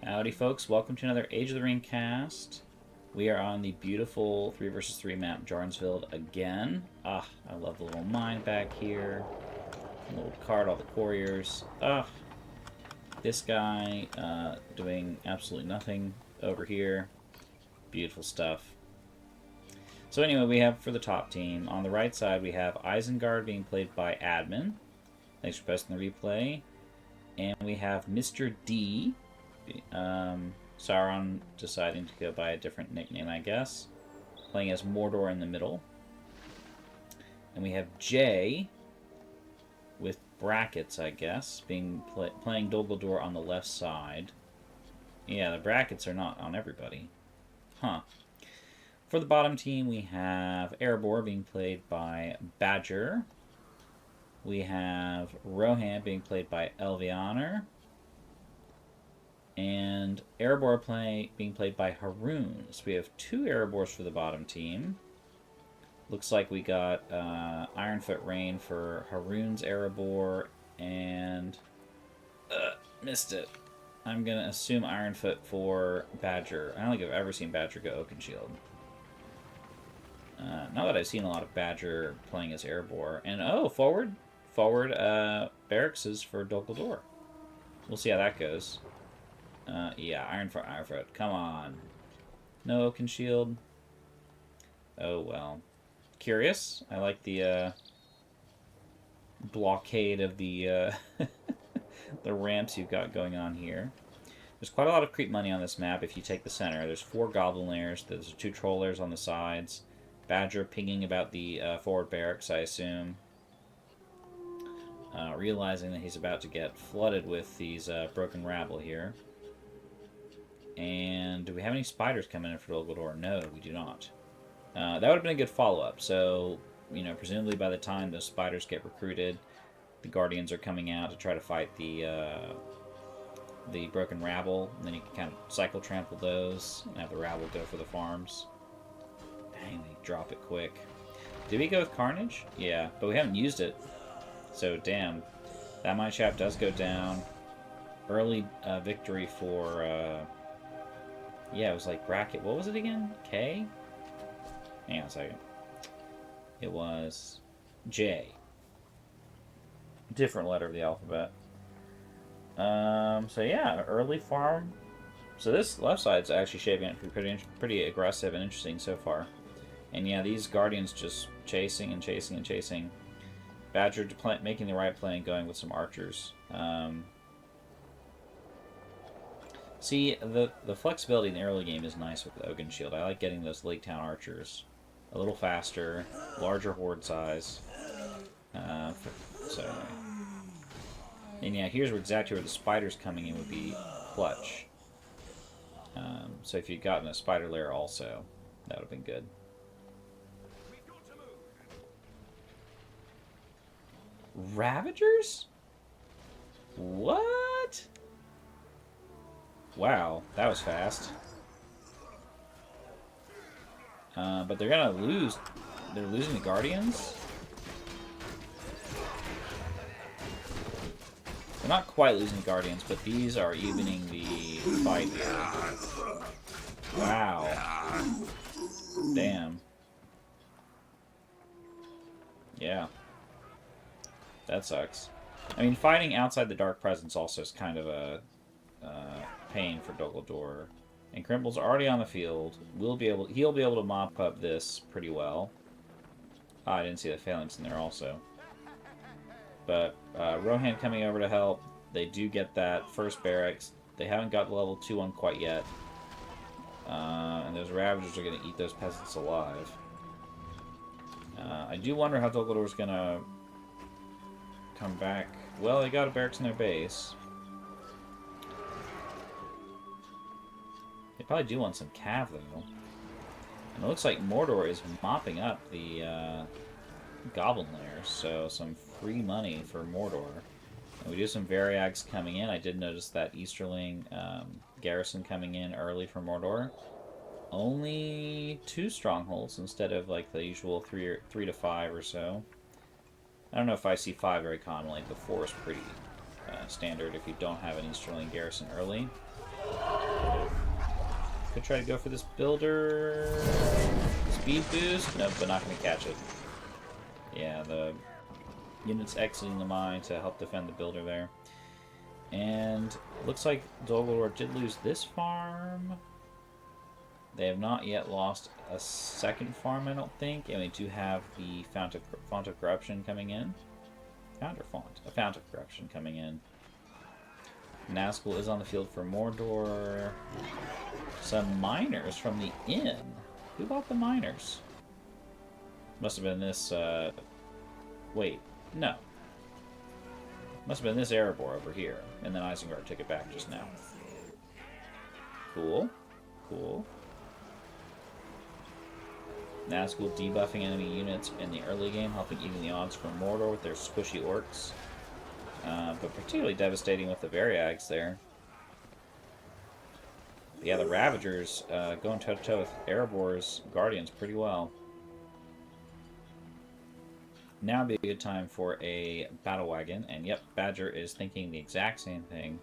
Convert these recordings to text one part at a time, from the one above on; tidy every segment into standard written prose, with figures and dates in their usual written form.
Howdy folks, welcome to another Age of the Ring cast. We are on the beautiful 3 versus 3 map, Jarnsvild again. I love the little mine back here. A little card, all the couriers. This guy doing absolutely nothing over here. Beautiful stuff. So anyway, we have for the top team, on the right side we have Isengard being played by Admin. Thanks for posting the replay. And we have Mr. D. Sauron deciding to go by a different nickname, I guess. Playing as Mordor in the middle. And we have J, with brackets, I guess, playing Dol Guldur on the left side. Yeah, the brackets are not on everybody. Huh. For the bottom team, we have Erebor being played by Badger. We have Rohan being played by Elvianer. And Erebor being played by Haroon. So we have 2 Erebors for the bottom team. Looks like we got Ironfoot Rain for Haroon's Erebor, and missed it. I'm gonna assume Ironfoot for Badger. I don't think I've ever seen Badger go Oakenshield. Not that I've seen a lot of Badger playing as Erebor. And forward barracks is for Dol Guldur. We'll see how that goes. Yeah, Ironfoot. Come on. No Oakenshield. Oh, well. Curious. I like the blockade of the the ramps you've got going on here. There's quite a lot of creep money on this map if you take the center. There's 4 Goblin Lairs. There's 2 Trollers on the sides. Badger pinging about the forward barracks, I assume. Realizing that he's about to get flooded with these broken rabble here. And do we have any spiders coming in for Dol Guldur? No, we do not. That would have been a good follow-up. So, presumably by the time those spiders get recruited, the Guardians are coming out to try to fight the broken rabble. And then you can kind of cycle trample those and have the rabble go for the farms. Dang, they drop it quick. Did we go with Carnage? Yeah, but we haven't used it. So, damn. That mine shaft does go down. Early victory for... yeah, it was like bracket. What was it again? K? Hang on a second. It was J. Different letter of the alphabet. So yeah, early farm. So this left side's actually shaping up to be pretty aggressive and interesting so far. And yeah, these Guardians just chasing and chasing and chasing. Badger making the right play and going with some archers. See, the flexibility in the early game is nice with the Oakenshield. I like getting those Lake Town archers a little faster, larger horde size. So, and yeah, here's exactly where the spiders coming in would be clutch. So if you'd gotten a spider lair also, that would have been good. Ravagers? What? Wow, that was fast. But they're gonna lose. They're losing the Guardians? They're not quite losing the Guardians, but these are evening the fight here. Wow. Damn. Yeah. That sucks. I mean, fighting outside the Dark Presence also is kind of a pain for Dol Guldur. And Crimple's already on the field. He'll be able to mop up this pretty well. I didn't see the phalanx in there also. But Rohan coming over to help. They do get that first barracks. They haven't got the level 2 one quite yet. And those Ravagers are going to eat those peasants alive. I do wonder how Dol Guldur's going to come back. Well, they got a barracks in their base. They probably do want some cav, though. And it looks like Mordor is mopping up the Goblin Lairs, so some free money for Mordor. And we do some Variags coming in. I did notice that Easterling garrison coming in early for Mordor. Only 2 strongholds instead of like the usual 3 to 5 or so. I don't know if I see 5 very commonly. The 4 is pretty standard if you don't have an Easterling garrison early. Could try to go for this builder. Speed boost? Nope, but not going to catch it. Yeah, the units exiting the mine to help defend the builder there. And looks like Dolgor did lose this farm. They have not yet lost a second farm, I don't think. And we do have the Fount of Corruption coming in. Fount or Font? A Fount of Corruption coming in. Nazgul is on the field for Mordor. Some miners from the inn. Who bought the miners? Must have been this, wait, no. Must have been this Erebor over here. And then Isengard took it back just now. Cool. Cool. Nazgul debuffing enemy units in the early game, helping even the odds for Mordor with their squishy orcs. But particularly devastating with the Variags there. But yeah, the Ravagers going toe-to-toe with Erebor's Guardians pretty well. Now would be a good time for a battle wagon, and yep, Badger is thinking the exact same thing.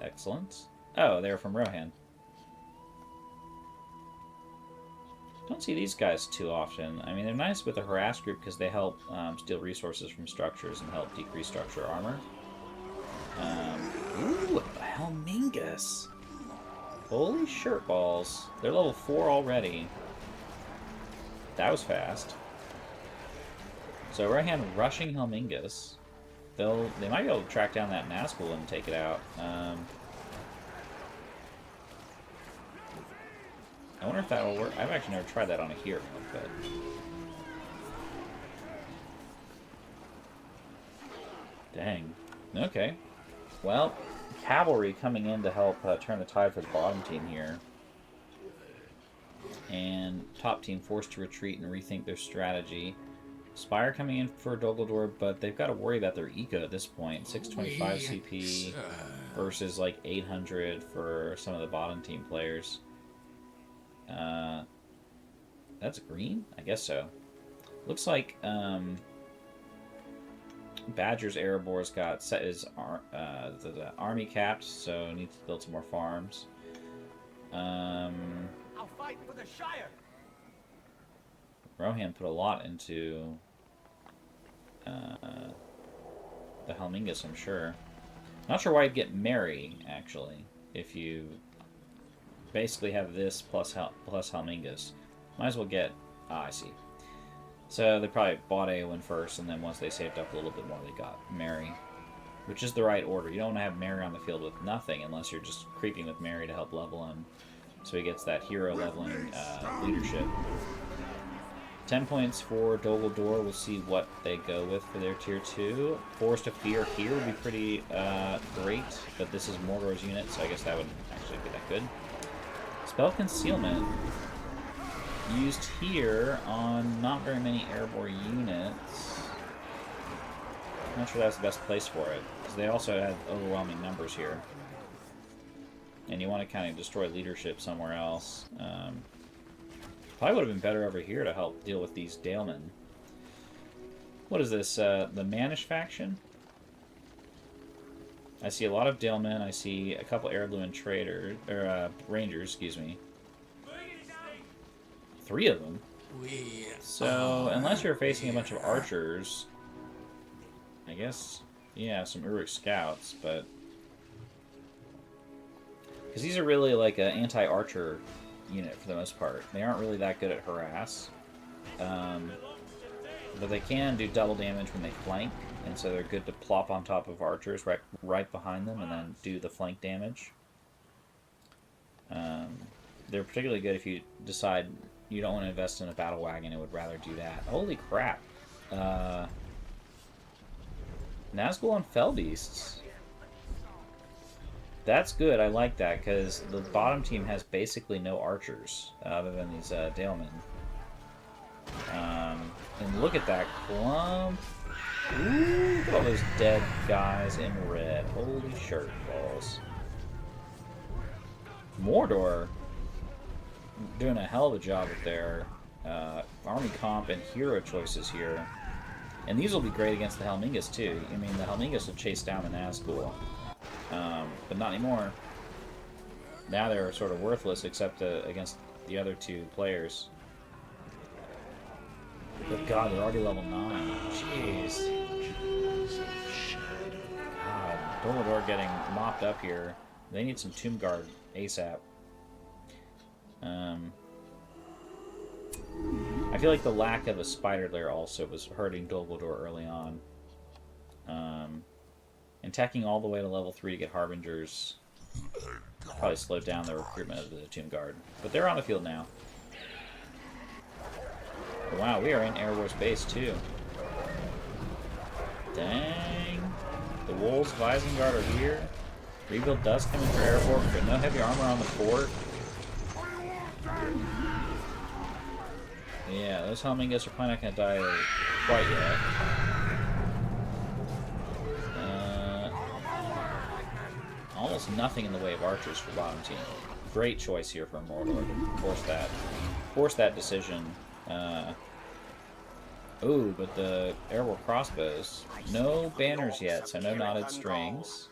Excellent. Oh, they're from Rohan. Don't see these guys too often. I mean, they're nice with the harass group because they help steal resources from structures and help decrease structure armor. Ooh, a Helmingus. Holy shirt balls. They're level 4 already. That was fast. So Rohan rushing Helmingus. They might be able to track down that Nazgul and take it out. I wonder if that will work. I've actually never tried that on a hero, but... Dang. Okay. Well, cavalry coming in to help turn the tide for the bottom team here. And top team forced to retreat and rethink their strategy. Spire coming in for Dolgor, but they've got to worry about their eco at this point. 625 CP versus like 800 for some of the bottom team players. That's green? I guess so. Looks like Badger's Erebor's got set his the army capped, so needs to build some more farms. I'll fight for the Shire. Rohan put a lot into the Helmingus, I'm sure. Not sure why you'd get Mary, actually, if you basically have this plus Helmingus. Might as well get... Ah, I see. So they probably bought Eowyn first, and then once they saved up a little bit more, they got Mary. Which is the right order. You don't want to have Mary on the field with nothing unless you're just creeping with Mary to help level him. So he gets that hero leveling leadership. 10 points for Dolgor. We'll see what they go with for their tier 2. Forest of Fear here would be pretty great, but this is Mordor's unit, so I guess that would actually be that good. Spell Concealment used here on not very many Erebor units. I'm not sure that's the best place for it, because they also have overwhelming numbers here. And you want to kind of destroy leadership somewhere else. Probably would have been better over here to help deal with these Dalemen. What is this? The Manish faction? I see a lot of Dalemen. I see a couple Heirloom traders, or Rangers, excuse me. 3 of them. So unless you're facing a bunch of archers, I guess, yeah, some Uruk scouts, but because these are really like an anti-archer unit for the most part. They aren't really that good at harass. But they can do double damage when they flank, and so they're good to plop on top of archers right behind them and then do the flank damage. They're particularly good if you decide you don't want to invest in a battle wagon and would rather do that. Holy crap. Nazgul on Fell Beasts. That's good, I like that, because the bottom team has basically no archers, other than these Dalemen. And look at that clump. Ooh, look at all those dead guys in red. Holy shirt balls. Mordor doing a hell of a job with their army comp and hero choices here. And these will be great against the Helmingus, too. I mean, the Helmingus will chase down the Nazgul. But not anymore. now they're sort of worthless except against the other two players. But God, they're already level 9. Jeez. God, Dumbledore getting mopped up here. They need some Tomb Guard ASAP. I feel like the lack of a spider lair also was hurting Dumbledore early on. And tacking all the way to level 3 to get Harbingers probably slowed down the recruitment of the Tomb Guard. But they're on the field now. Wow, we are in Airwar's base too. Dang. The Wolves of Isengard are here. Rebuild does come in for Erebor, but no heavy armor on the fort. Yeah, those Helmingus are probably not going to die quite yet. Almost nothing in the way of archers for bottom team. Great choice here for Mordor to force that decision. Ooh, but the Erebor crossbows. No banners yet, so no knotted strings.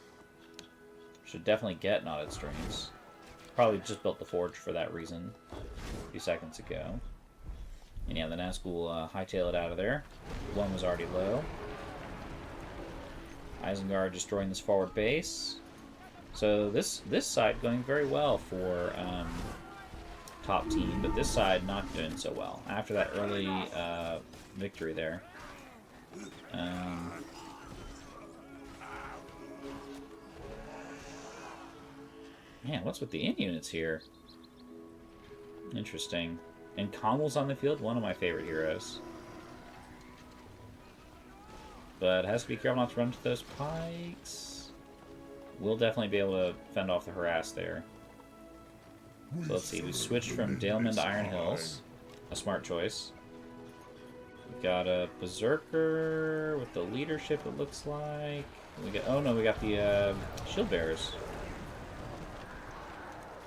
Should definitely get knotted strings. Probably just built the forge for that reason a few seconds ago. And yeah, the Nazgul will hightail it out of there. One was already low. Isengard destroying this forward base. So this side going very well for top team, but this side not doing so well after that early victory there. Man, what's with the in units here? Interesting. And Commel's on the field, one of my favorite heroes. But has to be careful not to run into those pikes. We'll definitely be able to fend off the harass there. So let's see, we switched from Daleman to Iron Hills. A smart choice. We got a Berserker with the leadership, it looks like. We got, oh no, we got the Shield Bearers.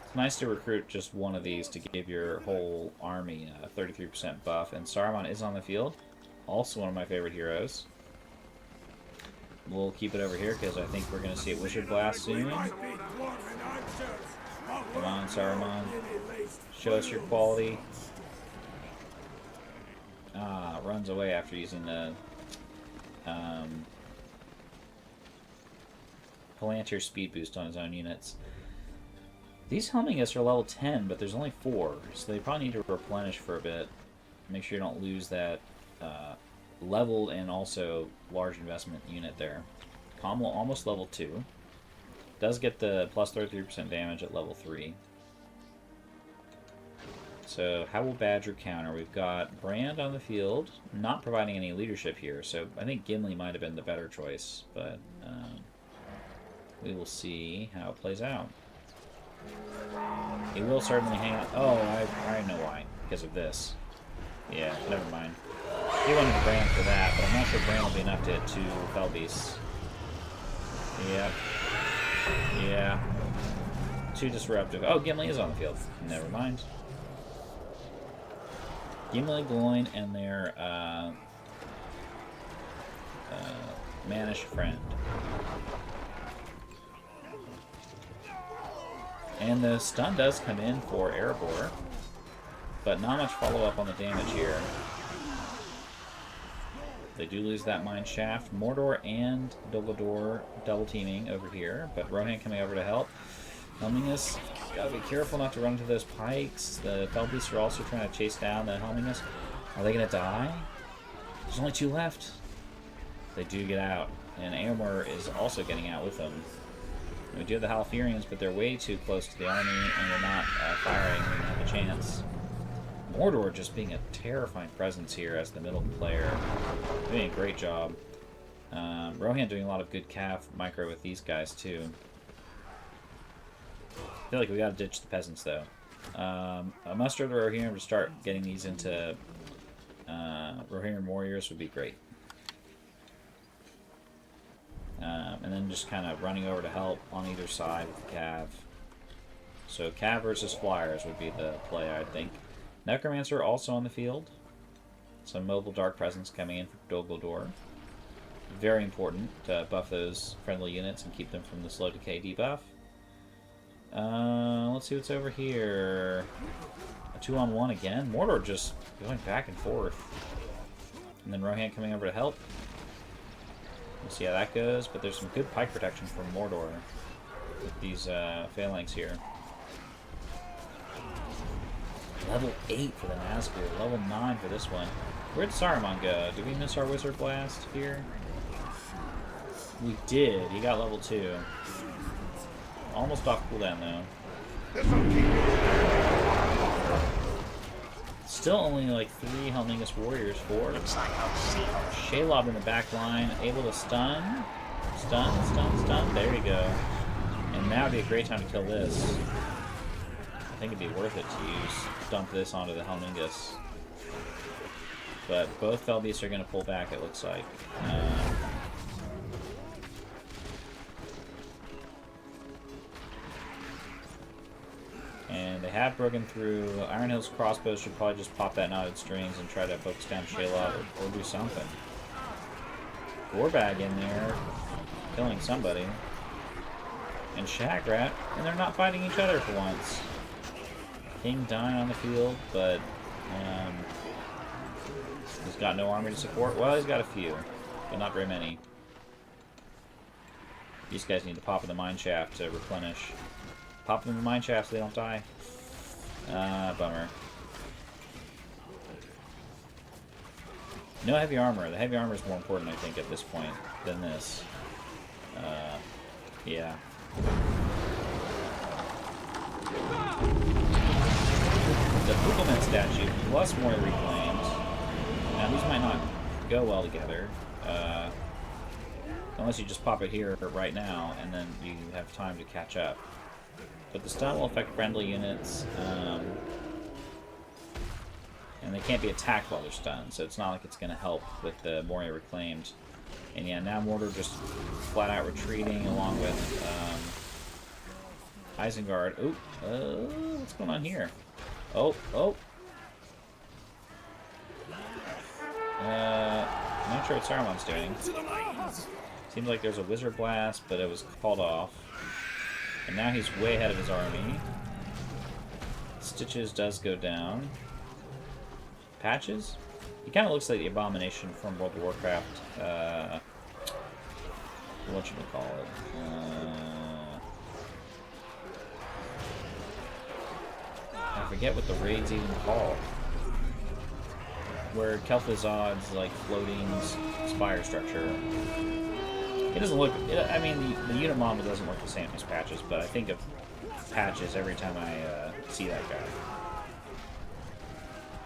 It's nice to recruit just one of these to give your whole army a 33% buff. And Saruman is on the field. Also one of my favorite heroes. We'll keep it over here because I think we're going to see a Wizard Blast soon. Come on, Saruman. Show us your quality. Ah, runs away after using the Palantir speed boost on his own units. These Helmingus are level 10, but there's only 4, so they probably need to replenish for a bit. Make sure you don't lose that leveled and also large investment unit there. Commel almost level 2. Does get the plus 33% damage at level 3. So how will Badger counter? We've got Brand on the field, not providing any leadership here, so I think Gimli might have been the better choice, but we will see how it plays out. He will certainly hang out. Oh, I know why. Because of this. Yeah, never mind. He wanted to Brand for that, but I'm not sure Brand will be enough to hit 2 Felbeasts. Yep. Yeah. Too disruptive. Oh, Gimli is on the field. Never mind. Gimli, Gloin, and their Manish friend. And the stun does come in for Erebor, but not much follow-up on the damage here. They do lose that Mine Shaft. Mordor and Dumbledore double teaming over here, but Rohan coming over to help. Helmingus, gotta be careful not to run into those pikes. The Felbeasts are also trying to chase down the Helmingus. Are they gonna die? There's only 2 left. They do get out, and Eomer is also getting out with them. We do have the Halfirians, but they're way too close to the army, and we're not firing when we have a chance. Mordor just being a terrifying presence here as the middle player. Doing a great job. Rohan doing a lot of good Cav micro with these guys, too. I feel like we gotta ditch the peasants, though. A muster of the Rohirrim to start getting these into Rohirrim warriors would be great. And then just kind of running over to help on either side with the Cav. So Cav versus Flyers would be the play, I think. Necromancer also on the field. Some mobile dark presence coming in for Dumbledore. Very important to buff those friendly units and keep them from the slow decay debuff. Let's see what's over here. A 2-on-1 again. Mordor just going back and forth. And then Rohan coming over to help. We'll see how that goes, but there's some good pike protection from Mordor with these phalanx here. Level 8 for the Nazgul, level 9 for this one. Where'd Saruman go? Did we miss our Wizard Blast here? We did. He got level 2. Almost off cooldown though. Still only like 3 Helmingus Warriors, 4. Shelob in the back line, able to stun. Stun. There you go. And now would be a great time to kill this. I think it'd be worth it to dump this onto the Helmingus. But both Felbeasts are going to pull back, it looks like. And they have broken through. Ironhill's crossbows should probably just pop that knotted strings and try to focus down Shelob or do something. Gorbag in there, killing somebody. And Shagrat, and they're not fighting each other for once. King dying on the field, but he's got no army to support. Well, he's got a few, but not very many. These guys need to pop in the mine shaft to replenish. Pop them in the mine shaft so they don't die. Bummer. No heavy armor. The heavy armor is more important, I think, at this point than this. Yeah. The Bugelman statue plus more reclaimed. Now these might not go well together. Unless you just pop it here right now and then you have time to catch up. But the stun will affect friendly units. And they can't be attacked while they're stunned, so it's not like it's going to help with the Moria Reclaimed. And yeah, now Mordor just flat out retreating along with Isengard. Oop, what's going on here? Oh. I'm not sure what Saruman's doing. Seems like there's a Wizard Blast, but it was called off. And now he's way ahead of his army. Stitches does go down. Patches? He kind of looks like the Abomination from World of Warcraft. Whatchamacallit? I forget what the raid's even called. Where Kel'Thuzad's like floating spire structure. It doesn't look. I mean, the unit model doesn't look the same as Patches, but I think of Patches every time I see that guy.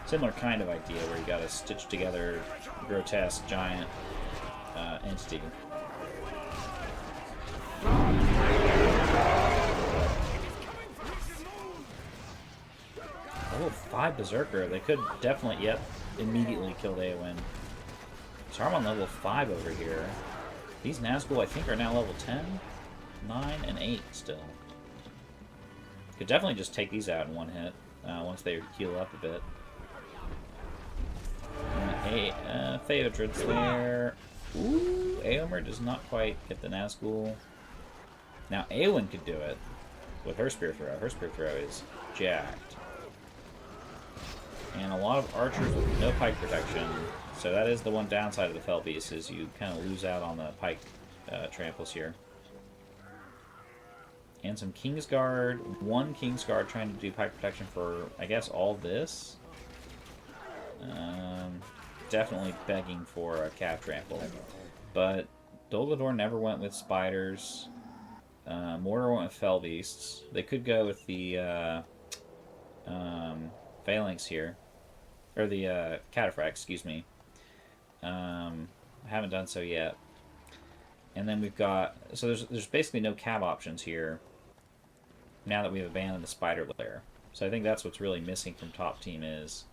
Similar kind of idea where you got a stitched together, grotesque, giant entity. Level 5 Berserker. They could definitely, immediately kill Eowyn. Saruman level 5 over here. These Nazgul, I think, are now level 10, 9, and 8 still. Could definitely just take these out in one hit once they heal up a bit. Theodred's there. Ooh, Eomer does not quite get the Nazgul. Now Eowyn could do it with her Spear Throw. Her Spear Throw is jacked. And a lot of archers with no pike protection. So that is the one downside of the Felbeast, is you kind of lose out on the pike tramples here. And some Kingsguard. One Kingsguard trying to do pike protection for, I guess, all this. Definitely begging for a calf trample. But Dol Guldur never went with spiders. Mordor went with Felbeasts. They could go with the Phalanx here. Or the Cataphract, excuse me. I haven't done so yet. And then we've got... So there's basically no cav options here now that we've abandoned the spider lair. So I think that's what's really missing from top team is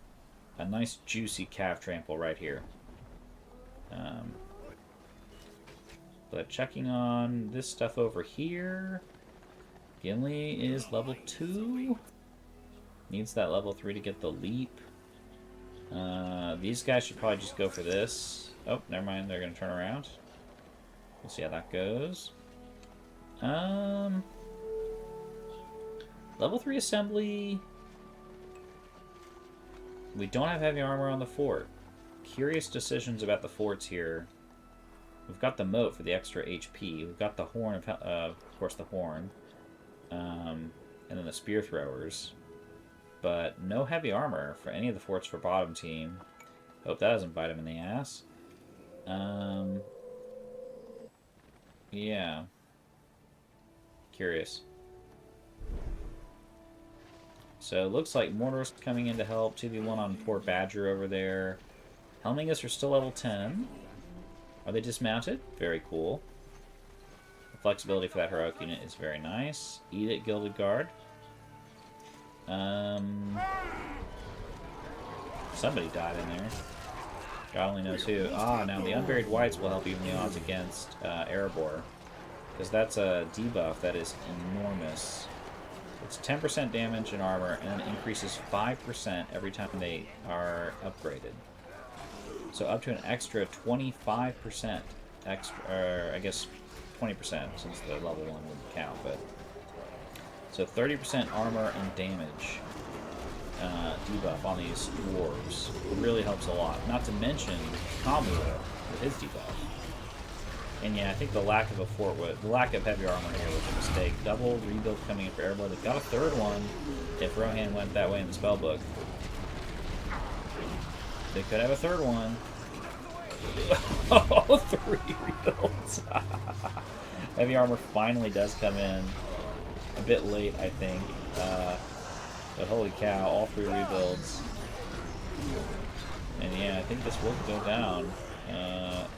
a nice juicy cav trample right here. But checking on this stuff over here, Gimli is level 2. Needs that level 3 to get the leap. These guys should probably just go for this. Oh, never mind, they're going to turn around. We'll see how that goes. Level 3 assembly. We don't have heavy armor on the fort. Curious decisions about the forts here. We've got the moat for the extra HP. We've got the horn, of course, the horn. And then the spear throwers. But no heavy armor for any of the forts for bottom team. Hope that doesn't bite him in the ass. Yeah. Curious. So it looks like Mordor's coming in to help. 2v1 on poor Badger over there. Helmingus are still level 10. Are they dismounted? Very cool. The flexibility for that heroic unit is very nice. Eat it, Gilded Guard. Somebody died in there. God only knows who. Ah, now the Unburied Whites will help even the odds against Erebor. Because that's a debuff that is enormous. It's 10% damage and armor, and then increases 5% every time they are upgraded. So up to an extra 25% extra, or I guess 20% since the level 1 wouldn't count, but... So 30% armor and damage debuff on these dwarves. It really helps a lot. Not to mention Kamu with his debuff. And yeah, I think the lack of the lack of heavy armor here was a mistake. Double rebuild coming in for Airblood. They've got a third one if Rohan went that way in the spellbook. They could have a third one. Oh, 3 rebuilds. Heavy armor finally does come in. A bit late, I think. But holy cow, all 3 rebuilds. And yeah, I think this will go down.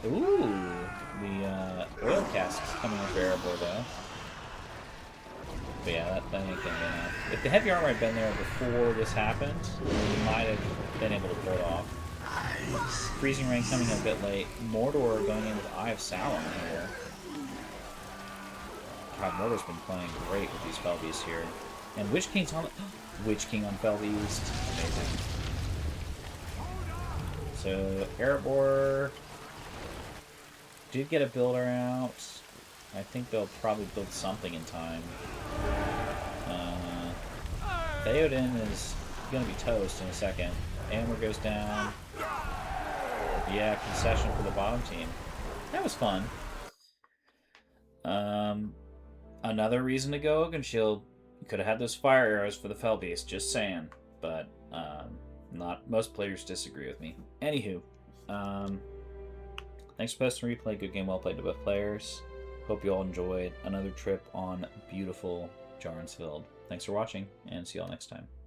Ooh! The oil casks coming in for Erebor, though. But yeah, that ain't gonna be enough. If the heavy armor had been there before this happened, we might have been able to pull it off. Freezing Rain coming in a bit late. Mordor going in with Eye of Sauron here. God, Mordor's been playing great with these Fell Beasts here. And Witch King's on... Witch King on Fell Beast. Amazing. So, Erebor did get a builder out. I think they'll probably build something in time. Theoden is going to be toast in a second. Amber goes down. Yeah, concession for the bottom team. That was fun. Another reason to go Oakenshield. You could have had those fire arrows for the Fell Beast, just saying. But, not most players disagree with me. Anywho, thanks for posting replay. Good game, well played to both players. Hope you all enjoyed another trip on beautiful Jarnsvild. Thanks for watching, and see you all next time.